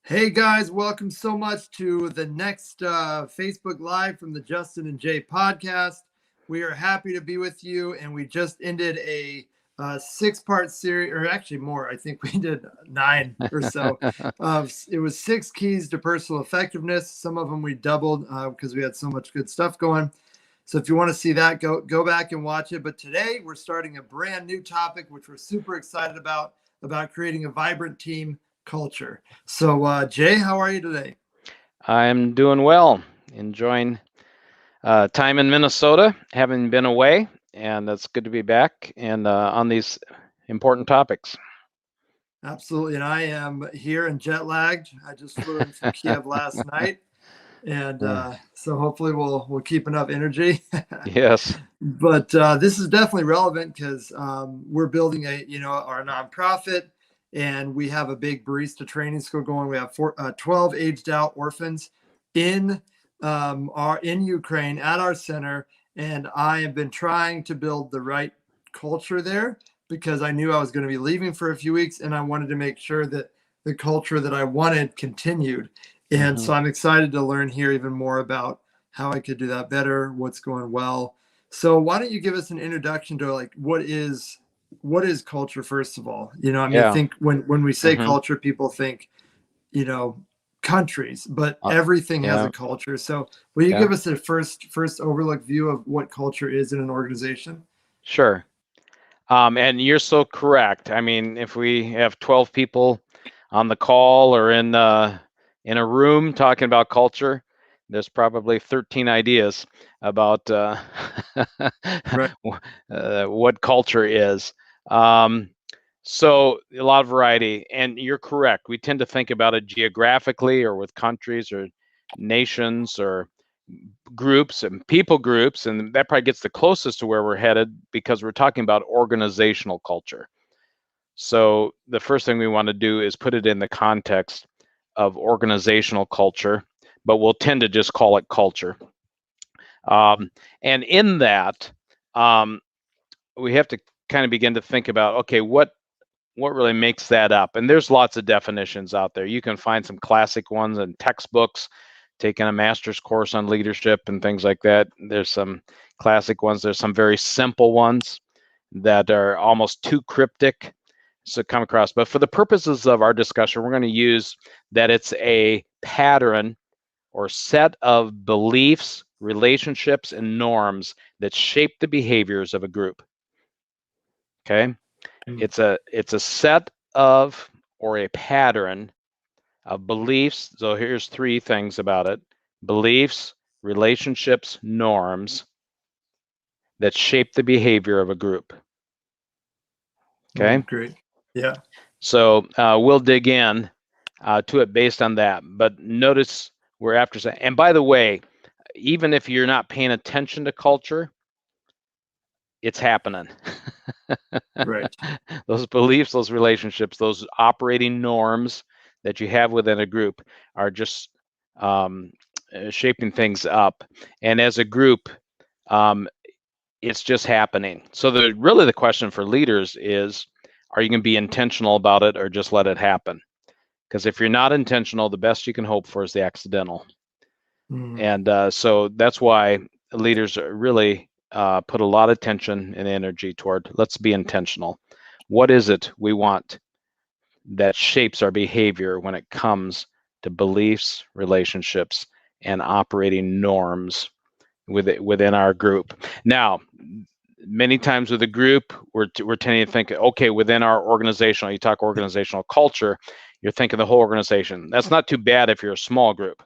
Hey guys, welcome so much to the next Facebook Live from the Justin and Jay podcast. We are happy to be with you, and we just ended a six-part series, or actually more. I think we did nine or so. It was 6 keys to personal effectiveness. Some of them we doubled because we had so much good stuff going. So if you want to see that, go back and watch it. But today we're starting a brand new topic, which we're super excited about creating a vibrant team culture. So, Jay, how are you today? I'm doing well, enjoying time in Minnesota, having been away, and it's good to be back and on these important topics. Absolutely. And I am here and jet lagged. I just flew in from Kiev last night. And so hopefully we'll keep enough energy. Yes. But this is definitely relevant because we're building our nonprofit, and we have a big barista training school going. We have 12 aged out orphans in in Ukraine at our center, and I have been trying to build the right culture there because I knew I was going to be leaving for a few weeks, and I wanted to make sure that the culture that I wanted continued. And so I'm excited to learn here even more about how I could do that better, what's going well. So why don't you give us an introduction to like what is culture first of all? I mean, I Yeah. think when we say hmm culture, people think, you know, countries, but everything has yeah. a culture. So will you Yeah. give us a first overlook view of what culture is in an organization? Sure. And you're so correct. I mean, if we have 12 people on the call or in a room talking about culture, there's probably 13 ideas about Right. what culture is. Um, so a lot of variety, and you're correct. We tend to think about it geographically or with countries or nations or groups and people groups, and that probably gets the closest to where we're headed because we're talking about organizational culture. So the first thing we want to do is put it in the context of organizational culture, but we'll tend to just call it culture. And in that, um, we have to kind of begin to think about, okay, what really makes that up? And there's lots of definitions out there. You can find some classic ones in textbooks, taking a master's course on leadership and things like that. There's some classic ones. There's some very simple ones that are almost too cryptic to come across. But for the purposes of our discussion, we're going to use that it's a pattern or set of beliefs, relationships, and norms that shape the behaviors of a group. Okay? Mm. It's a set of or a pattern of beliefs. So here's three things about it: beliefs, relationships, norms that shape the behavior of a group. Okay. Great. Yeah. So we'll dig in to it based on that. But notice we're after, and by the way, even if you're not paying attention to culture, it's happening. Right. Those beliefs, those relationships, those operating norms that you have within a group are just um, shaping things up. And as a group, um, it's just happening. So the question for leaders is, are you going to be intentional about it or just let it happen? Because if you're not intentional, the best you can hope for is the accidental. Mm. And so that's why leaders really put a lot of attention and energy toward, let's be intentional. What is it we want that shapes our behavior when it comes to beliefs, relationships, and operating norms within our group? Now, many times with a group, we're tending to think, okay, within our organizational, you talk organizational culture, you're thinking the whole organization. That's not too bad if you're a small group.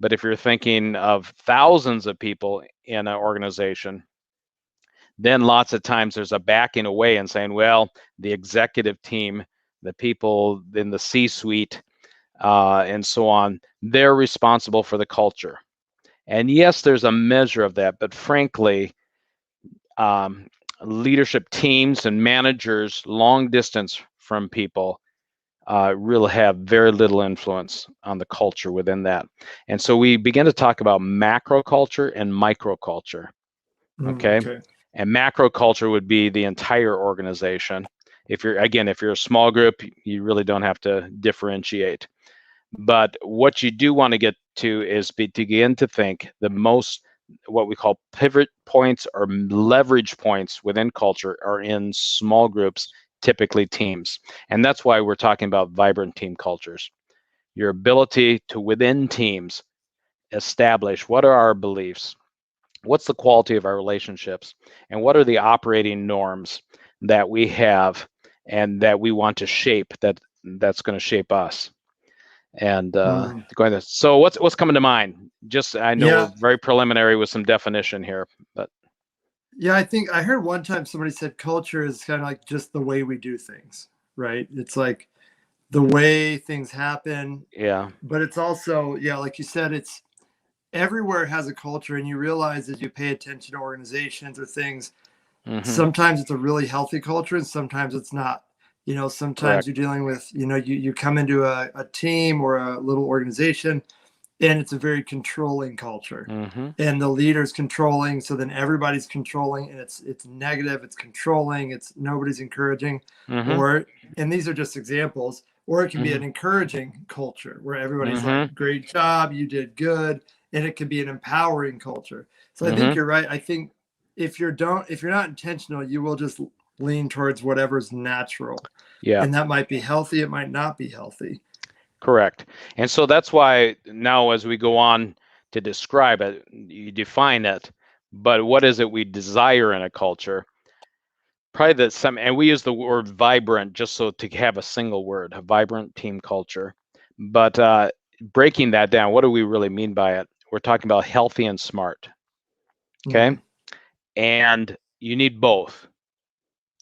But if you're thinking of thousands of people in an organization, then lots of times there's a backing away and saying, well, the executive team, the people in the C-suite, and so on, they're responsible for the culture. And yes, there's a measure of that, but frankly, leadership teams and managers long distance from people really have very little influence on the culture within that. And so we begin to talk about macro culture and micro culture. Okay. Okay. And macro culture would be the entire organization. If you're a small group, you really don't have to differentiate. But what you do want to get to is begin to think the most, what we call pivot points or leverage points within culture are in small groups, typically teams. And that's why we're talking about vibrant team cultures. Your ability to, within teams, establish what are our beliefs, what's the quality of our relationships, and what are the operating norms that we have and that we want to shape, that's going to shape us. And Mm. going to, so what's coming to mind? Just, I know we're Yeah. very preliminary with some definition here, but Yeah, I think I heard one time somebody said culture is kind of like just the way we do things, right? It's like the way things happen, yeah. but it's also, yeah, like you said, it's everywhere has a culture, and you realize as you pay attention to organizations or things, Mm-hmm. sometimes it's a really healthy culture and sometimes it's not. Sometimes Correct. you're dealing with, you come into a team or a little organization, and it's a very controlling culture, Mm-hmm. and the leader's controlling, so then everybody's controlling, and it's negative, it's controlling, it's nobody's encouraging. Mm-hmm. Or, and these are just examples, or it can be Mm-hmm. an encouraging culture where everybody's like, Mm-hmm. great job, you did good. And it can be an empowering culture. So I think Mm-hmm. you're right. I think if you're not intentional, you will just lean towards whatever's natural, Yeah. and that might be healthy, it might not be healthy. Correct. And so that's why now, as we go on to describe it, you define it, but what is it we desire in a culture? Probably that some, and we use the word vibrant just so to have a single word, a vibrant team culture. But breaking that down, what do we really mean by it? We're talking about healthy and smart. Okay. Mm, And you need both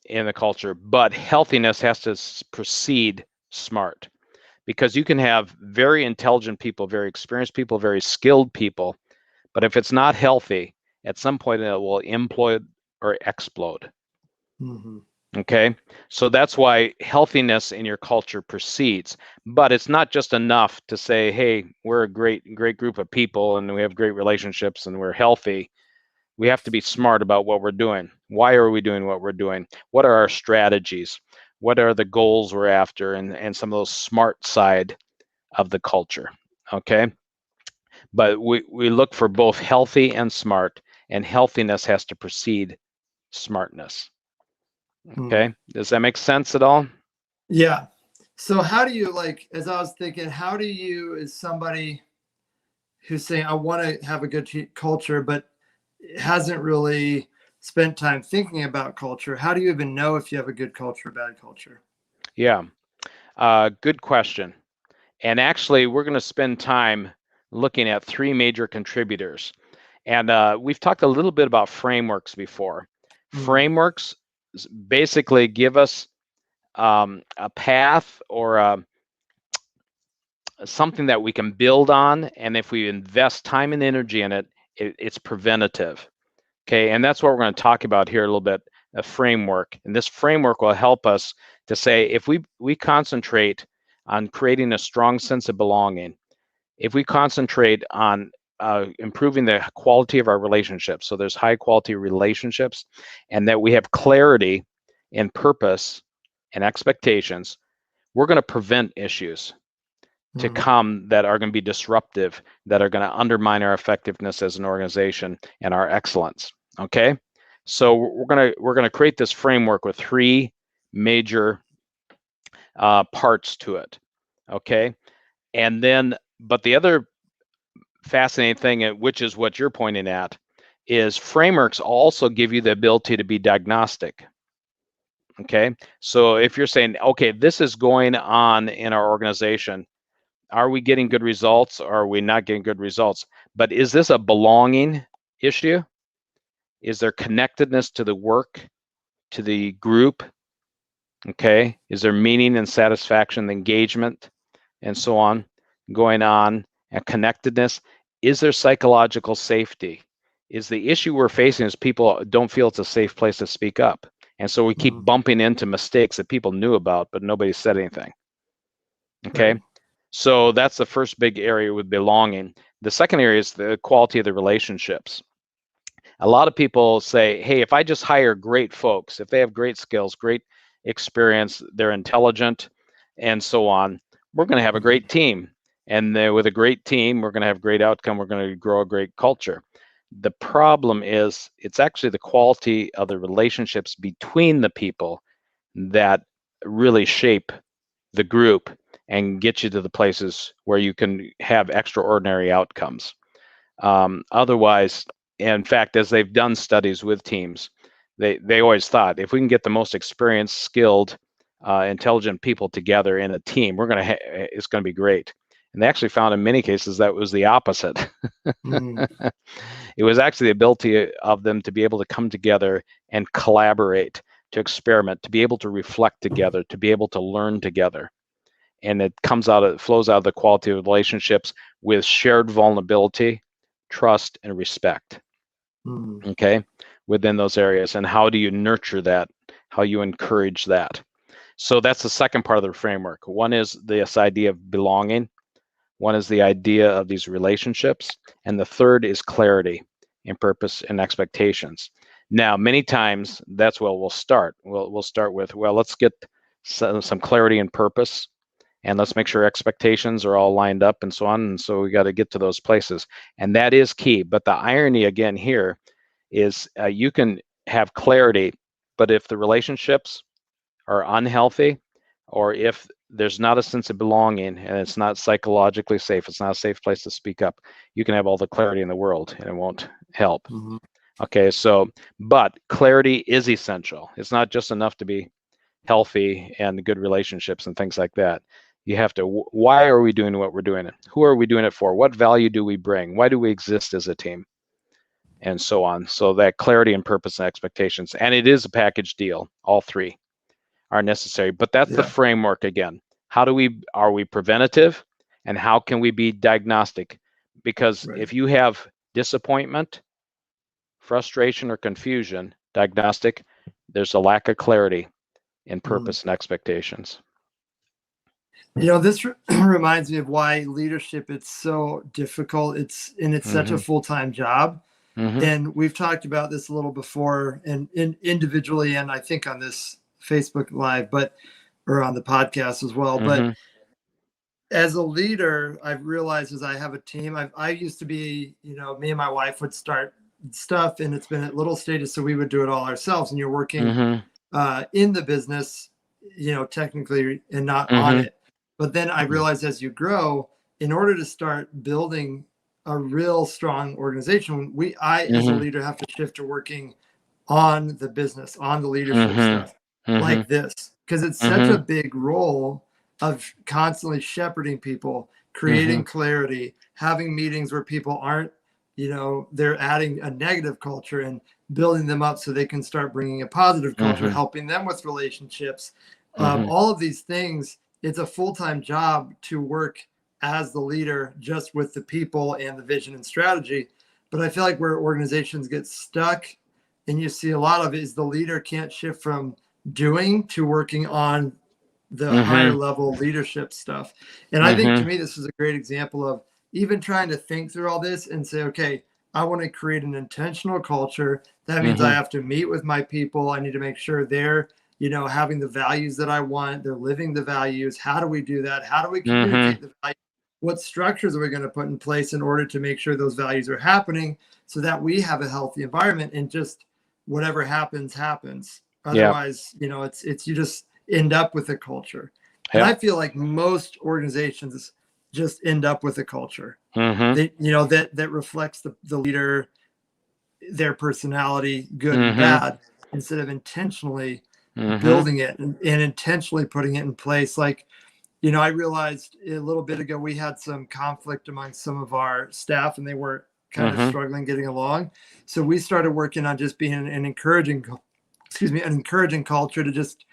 in the culture, but healthiness has to precede smart, because you can have very intelligent people, very experienced people, very skilled people, but if it's not healthy, at some point it will implode or explode. mhm, Okay, so that's why healthiness in your culture precedes. But it's not just enough to say, hey, we're a great group of people and we have great relationships and we're healthy. We have to be smart about what we're doing. Why are we doing what we're doing? What are our strategies? What are the goals we're after? And some of those smart side of the culture. Okay, but we look for both healthy and smart, and healthiness has to precede smartness. mm. Okay, does that make sense at all? Yeah. So how do you, like, as I was thinking, how do you, as somebody who's saying, I want to have a good culture, but hasn't really spent time thinking about culture, how do you even know if you have a good culture or bad culture? Yeah, good question. And actually, we're going to spend time looking at three major contributors. And we've talked a little bit about frameworks before. Mm, Frameworks basically give us a path or something that we can build on. And if we invest time and energy in it, it's preventative. Okay, and that's what we're going to talk about here a little bit, a framework. And this framework will help us to say, if we concentrate on creating a strong sense of belonging, if we concentrate on improving the quality of our relationships, so there's high quality relationships, and that we have clarity and purpose and expectations, we're going to prevent issues to mm, come that are going to be disruptive, that are going to undermine our effectiveness as an organization and our excellence. Okay, so we're gonna create this framework with three major parts to it. Okay, and then, but the other fascinating thing, which is what you're pointing at, is frameworks also give you the ability to be diagnostic. Okay, so if you're saying, okay, this is going on in our organization, are we getting good results or are we not getting good results? But is this a belonging issue? Is there connectedness to the work, to the group? Okay, is there meaning and satisfaction, engagement, and so on going on, and connectedness? Is there psychological safety? Is the issue we're facing is people don't feel it's a safe place to speak up, and so we keep mm, bumping into mistakes that people knew about but nobody said anything. Okay, right. so that's the first big area with belonging. The second area is the quality of the relationships. A lot of people say, hey, if I just hire great folks, if they have great skills, great experience, they're intelligent, and so on, we're going to have a Mm, great team. And with a great team, we're going to have great outcome. We're going to grow a great culture. The problem is it's actually the quality of the relationships between the people that really shape the group and get you to the places where you can have extraordinary outcomes. Otherwise, in fact, as they've done studies with teams, they always thought if we can get the most experienced, skilled, intelligent people together in a team, it's going to be great. And they actually found in many cases that was the opposite. Mm. It was actually the ability of them to be able to come together and collaborate, to experiment, to be able to reflect together, to be able to learn together. And it flows out of the quality of relationships with shared vulnerability, trust, and respect. Mm. Okay, within those areas. And how do you nurture that? How you encourage that? So that's the second part of the framework. One is this idea of belonging. One is the idea of these relationships. And the third is clarity and purpose and expectations. Now, many times that's where we'll start. We'll start with, well, let's get some clarity and purpose, and let's make sure expectations are all lined up and so on. And so we got to get to those places. And that is key. But the irony again here is you can have clarity, but if the relationships are unhealthy, or if there's not a sense of belonging and it's not psychologically safe, it's not a safe place to speak up, you can have all the clarity in the world and it won't help. Mm-hmm. Okay, so, but clarity is essential. It's not just enough to be healthy and good relationships and things like that. You have to, why are we doing what we're doing? Who are we doing it for? What value do we bring? Why do we exist as a team? And so on. So that clarity and purpose and expectations. And it is a package deal. All three are necessary. But that's the framework again. Are we preventative? And how can we be diagnostic? Because if you have disappointment, frustration, or confusion, diagnostic, there's a lack of clarity in purpose and expectations. This reminds me of why leadership, it's so difficult. It's such a full-time job. And we've talked about this a little before and individually, and I think on this Facebook Live, or on the podcast as well. But as a leader, I've realized as I have a team, I used to be, me and my wife would start stuff and it's been at little stages. So we would do it all ourselves, and you're working in the business, technically, and not on it. But then I realized as you grow, in order to start building a real strong organization, I as a leader have to shift to working on the business, on the leadership stuff like this, because it's such a big role of constantly shepherding people, creating clarity, having meetings where people aren't, they're adding a negative culture and building them up so they can start bringing a positive culture, helping them with relationships. All of these things, it's a full-time job to work as the leader, just with the people and the vision and strategy. But I feel like where organizations get stuck, and you see a lot of it, is the leader can't shift from doing to working on the higher level leadership stuff. And I think to me, this is a great example of even trying to think through all this and say, okay, I want to create an intentional culture. That means I have to meet with my people. I need to make sure they're, having the values that I want. They're living the values. How do we do that? How do we communicate the values? What structures are we going to put in place in order to make sure those values are happening so that we have a healthy environment, and just whatever happens, happens. Otherwise, it's you just end up with a culture. And I feel like most organizations just end up with a culture that reflects the leader, their personality, good and bad, instead of intentionally building it and intentionally putting it in place. Like, I realized a little bit ago we had some conflict among some of our staff, and they were kind of struggling getting along. So we started working on just being an encouraging culture, to just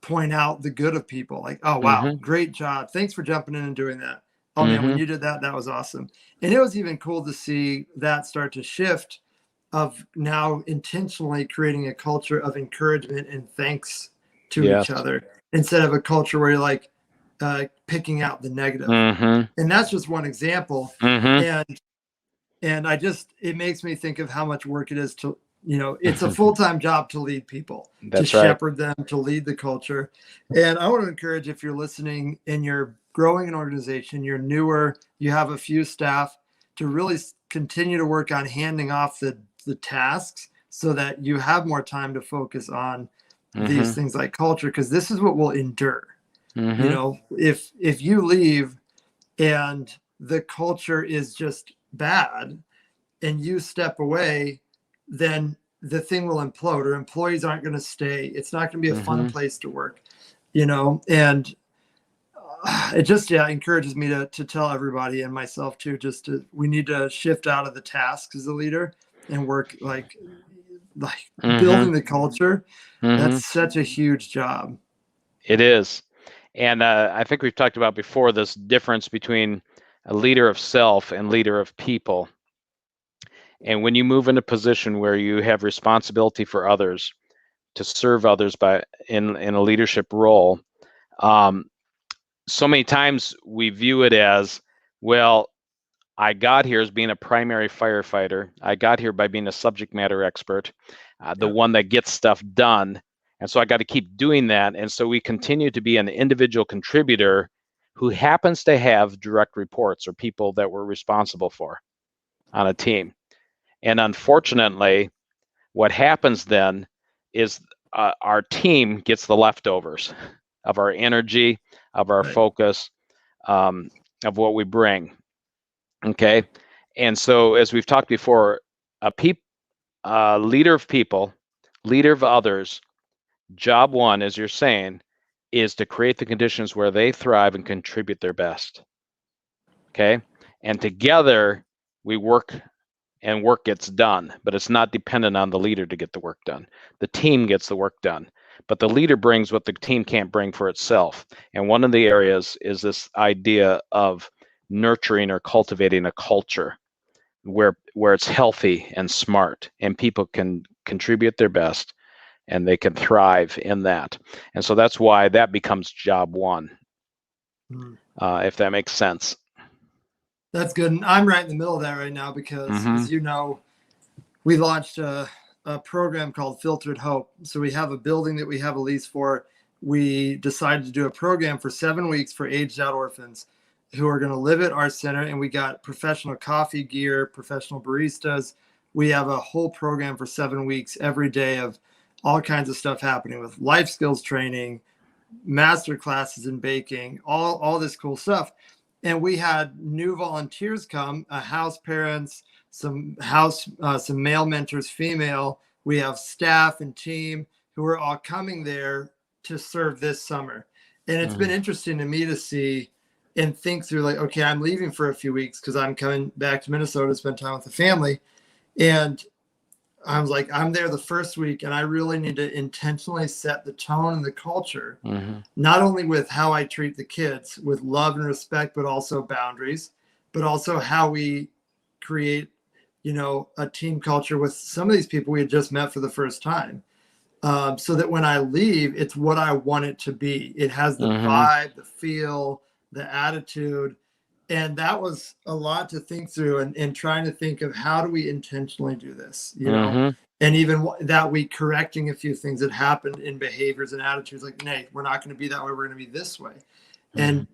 point out the good of people. Like, oh wow, great job, thanks for jumping in and doing that. Oh man, when you did that, that was awesome. And it was even cool to see that start to shift, of now intentionally creating a culture of encouragement and thanks to each other, instead of a culture where you're like picking out the negative. And that's just one example. And it makes me think of how much work it is to, it's a full-time job to lead people, to shepherd them, to lead the culture. And I want to encourage, if you're listening and you're growing an organization, you're newer, you have a few staff, to really continue to work on handing off the tasks so that you have more time to focus on these things like culture, because this is what will endure. You know, if you leave and the culture is just bad and you step away, then the thing will implode, or employees aren't going to stay. It's not going to be a fun place to work, you know. And it just, yeah, encourages me to tell everybody, and myself too, just to, we need to shift out of the tasks as a leader and work like building the culture. That's such a huge job. It is. And I think we've talked about before this difference between a leader of self and leader of people. And when you move in a position where you have responsibility for others, to serve others in a leadership role, so many times we view it as, well, I got here as being a primary firefighter. I got here by being a subject matter expert, the one that gets stuff done. And so I got to keep doing that. And so we continue to be an individual contributor who happens to have direct reports or people that we're responsible for on a team. And unfortunately, what happens then is our team gets the leftovers of our energy, of our focus, of what we bring. Okay. And so, as we've talked before, a leader of people, leader of others, job one, as you're saying, is to create the conditions where they thrive and contribute their best. Okay. And together we work, and work gets done, but it's not dependent on the leader to get the work done. The team gets the work done, but the leader brings what the team can't bring for itself. And one of the areas is this idea of nurturing or cultivating a culture where it's healthy and smart, and people can contribute their best and they can thrive in that. And so that's why that becomes job one, if that makes sense. That's good. And I'm right in the middle of that right now because, as you know, we launched a program called Filtered Hope. So we have a building that we have a lease for. We decided to do a program for 7 weeks for aged out orphans who are going to live at our center. And we got professional coffee gear, professional baristas. We have a whole program for 7 weeks, every day, of all kinds of stuff happening with life skills training, master classes in baking, all this cool stuff. And we had new volunteers come, house parents, some male mentors, female. We have staff and team who are all coming there to serve this summer. And it's been interesting to me to see and think through, like, okay, I'm leaving for a few weeks because I'm coming back to Minnesota to spend time with the family. And I was like, I'm there the first week, and I really need to intentionally set the tone and the culture, not only with how I treat the kids with love and respect, but also boundaries, but also how we create, you know, a team culture with some of these people we had just met for the first time. So that when I leave, it's what I want it to be. It has the vibe, the feel, the attitude. And that was a lot to think through, and trying to think of how do we intentionally do this, you know, and even that week correcting a few things that happened in behaviors and attitudes, like, nay, we're not going to be that way. We're going to be this way. And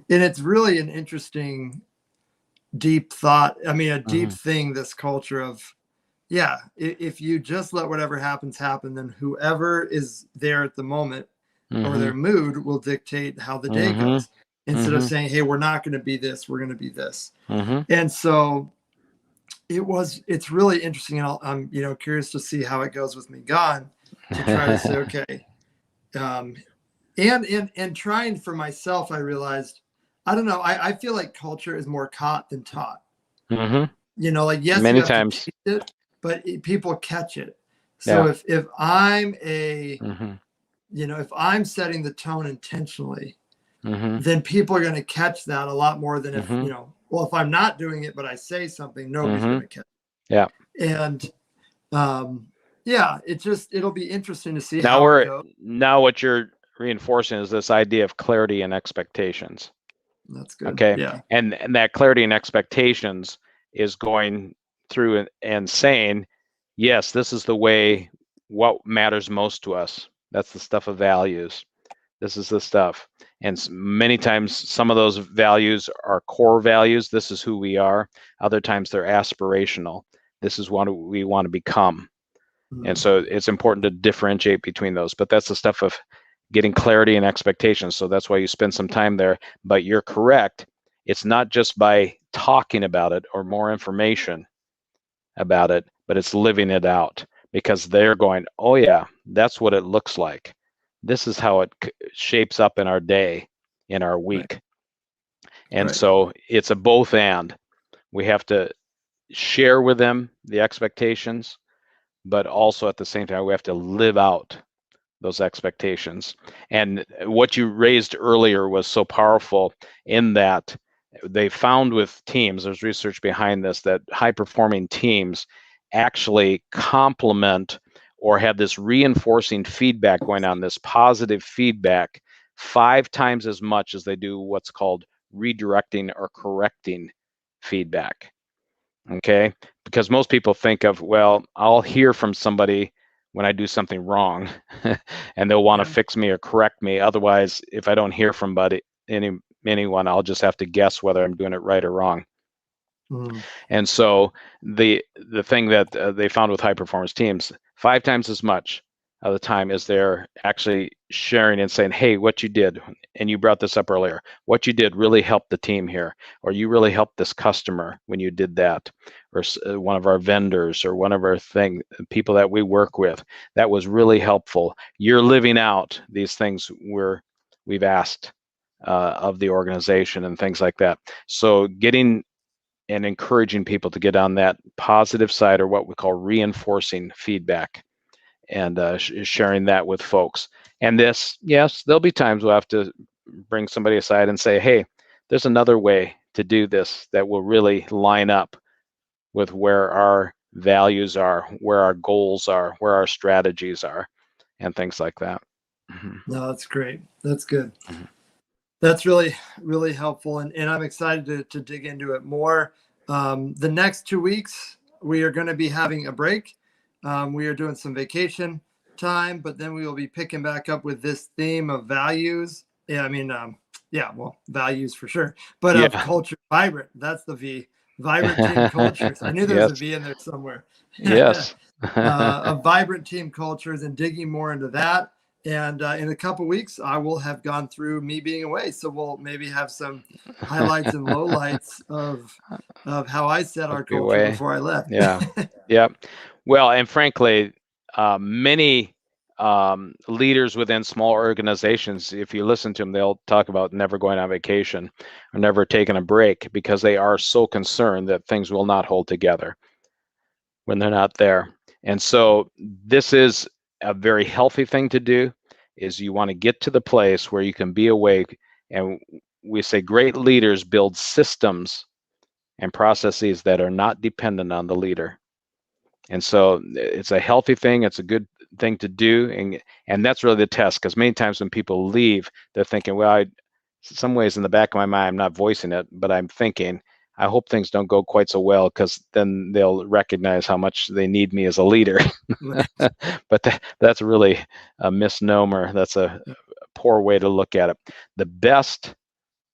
it's really an interesting, deep thought. I mean, a deep thing, this culture of, yeah, if you just let whatever happens happen, then whoever is there at the moment or their mood will dictate how the day goes. Instead of saying, hey, we're not going to be this, we're going to be this. And so it's really interesting. And I'm, you know, curious to see how it goes with me gone, to try to say, okay. And trying for myself, I realized, I don't know, I feel like culture is more caught than taught. You know, like, yes, many you have times to teach it, but people catch it. So if I'm you know, if I'm setting the tone intentionally, then people are going to catch that a lot more than if, you know, well, if I'm not doing it, but I say something, nobody's going to catch it. Yeah. And yeah, it'll be interesting to see how it goes. Now what you're reinforcing is this idea of clarity and expectations. That's good. Okay. Yeah. And that clarity and expectations is going through and saying, yes, this is the way, what matters most to us. That's the stuff of values. This is the stuff. And many times, some of those values are core values. This is who we are. Other times, they're aspirational. This is what we want to become. And so it's important to differentiate between those. But that's the stuff of getting clarity and expectations. So that's why you spend some time there. But you're correct. It's not just by talking about it or more information about it, but it's living it out, because they're going, oh yeah, that's what it looks like. This is how it shapes up in our day, in our week. Right. And Right. so it's a both and. We have to share with them the expectations, but also at the same time, we have to live out those expectations. And what you raised earlier was so powerful, in that they found with teams, there's research behind this, that high performing teams actually complement or have this reinforcing feedback going on, this positive feedback, 5 times as much as they do what's called redirecting or correcting feedback. Okay, because most people think of, well, I'll hear from somebody when I do something wrong and they'll want to fix me or correct me. Otherwise, if I don't hear from anyone, I'll just have to guess whether I'm doing it right or wrong. And so the thing that they found with high performance teams, 5 times as much of the time as they're actually sharing and saying, hey, what you did, and you brought this up earlier, what you did really helped the team here, or you really helped this customer when you did that, or one of our vendors, or one of our people that we work with, that was really helpful. You're living out these things we've asked of the organization and things like that. So getting and encouraging people to get on that positive side, or what we call reinforcing feedback, and sharing that with folks. And this, yes, there'll be times we'll have to bring somebody aside and say, hey, there's another way to do this that will really line up with where our values are, where our goals are, where our strategies are, and things like that. No, that's great. That's good. Mhm. That's really, really helpful. And I'm excited to dig into it more. The next 2 weeks, we are going to be having a break. We are doing some vacation time, but then we will be picking back up with this theme of values. Yeah, I mean, yeah, well, values for sure, but of Yeah. culture, vibrant. That's the V. Vibrant team cultures. I knew there was a Yes. V in there somewhere. Yes. Of vibrant team cultures, and digging more into that. And in a couple weeks, I will have gone through me being away. So we'll maybe have some highlights and lowlights of how I set our culture Way. before I left. Yeah. Yeah. Well, and frankly, many leaders within small organizations, if you listen to them, they'll talk about never going on vacation or never taking a break, because they are so concerned that things will not hold together when they're not there. And so this is a very healthy thing to do, is you want to get to the place where you can be awake. And we say great leaders build systems and processes that are not dependent on the leader. And so it's a healthy thing. It's a good thing to do. And that's really the test, because many times when people leave, they're thinking, well, some ways in the back of my mind, I'm not voicing it, but I'm thinking, I hope things don't go quite so well, because then they'll recognize how much they need me as a leader. But that's really a misnomer. That's a poor way to look at it. The best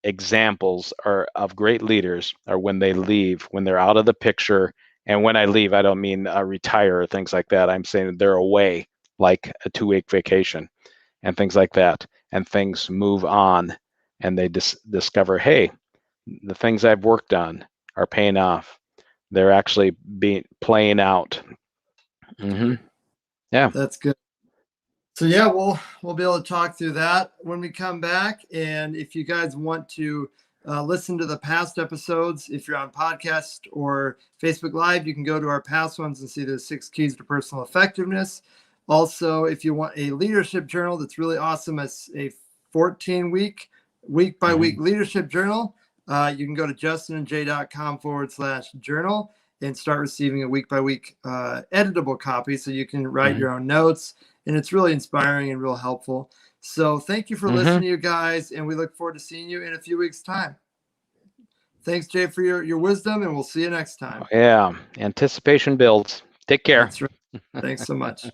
examples of great leaders are when they leave, when they're out of the picture. And when I leave, I don't mean retire or things like that. I'm saying they're away, like a 2-week vacation and things like that. And things move on, and they discover, hey, the things I've worked on are paying off. They're actually playing out. Yeah. That's good. So yeah, we'll be able to talk through that when we come back. And if you guys want to listen to the past episodes, if you're on podcast or Facebook Live, you can go to our past ones and see the 6 keys to personal effectiveness. Also, if you want a leadership journal that's really awesome, it's a 14-week, week by week leadership journal. You can go to justinandj.com/journal and start receiving a week by week editable copy, so you can write your own notes. And it's really inspiring and real helpful. So thank you for listening, you guys, and we look forward to seeing you in a few weeks' time. Thanks, Jay, for your wisdom, and we'll see you next time. Yeah. Anticipation builds. Take care. That's right. Thanks so much.